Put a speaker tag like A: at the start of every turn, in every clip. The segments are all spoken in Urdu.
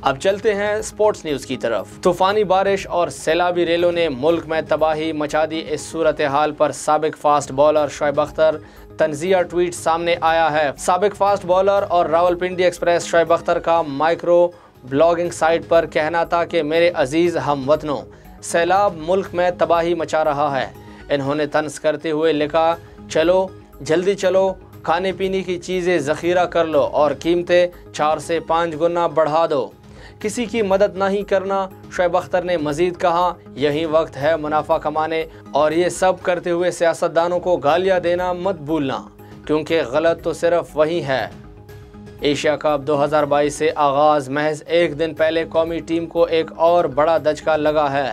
A: اب چلتے ہیں سپورٹس نیوز کی طرف۔ طوفانی بارش اور سیلابی ریلوں نے ملک میں تباہی مچا دی۔ اس صورتحال پر سابق فاسٹ بالر شعیب اختر تنزیہ ٹویٹ سامنے آیا ہے۔ سابق فاسٹ بالر اور راولپنڈی ایکسپریس شعیب اختر کا مائکرو بلاگنگ سائٹ پر کہنا تھا کہ میرے عزیز ہم وطنوں، سیلاب ملک میں تباہی مچا رہا ہے۔ انہوں نے طنز کرتے ہوئے لکھا، چلو جلدی چلو، کھانے پینے کی چیزیں ذخیرہ کر لو اور قیمتیں 4 سے 5 گنا بڑھا دو، کسی کی مدد نہیں کرنا۔ شعیب اختر نے مزید کہا، یہی وقت ہے منافع کمانے، اور یہ سب کرتے ہوئے سیاستدانوں کو گالیاں دینا مت بھولنا، کیونکہ غلط تو صرف وہی ہے۔ ایشیا کپ 2022 سے آغاز محض ایک دن پہلے قومی ٹیم کو ایک اور بڑا دھچکا لگا ہے۔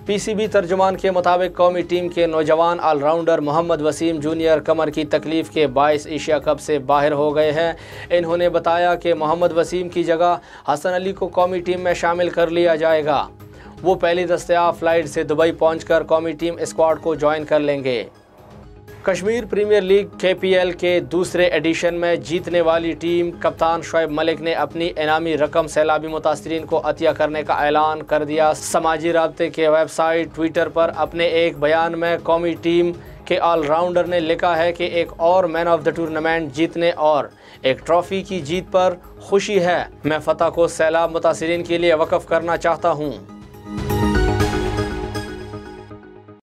A: پی سی بی ترجمان کے مطابق قومی ٹیم کے نوجوان آل راؤنڈر محمد وسیم جونیئر کمر کی تکلیف کے باعث ایشیا کپ سے باہر ہو گئے ہیں۔ انہوں نے بتایا کہ محمد وسیم کی جگہ حسن علی کو قومی ٹیم میں شامل کر لیا جائے گا۔ وہ پہلی دستیاب فلائٹ سے دبئی پہنچ کر قومی ٹیم اسکواڈ کو جوائن کر لیں گے۔ کشمیر پریمیئر لیگ KPL کے دوسرے ایڈیشن میں جیتنے والی ٹیم کپتان شعیب ملک نے اپنی انعامی رقم سیلابی متاثرین کو عطیہ کرنے کا اعلان کر دیا۔ سماجی رابطے کے ویب سائٹ ٹویٹر پر اپنے ایک بیان میں قومی ٹیم کے آل راؤنڈر نے لکھا ہے کہ ایک اور مین آف دا ٹورنامنٹ جیتنے اور ایک ٹرافی کی جیت پر خوشی ہے۔ میں فتح کو سیلاب متاثرین کے لیے وقف کرنا چاہتا ہوں۔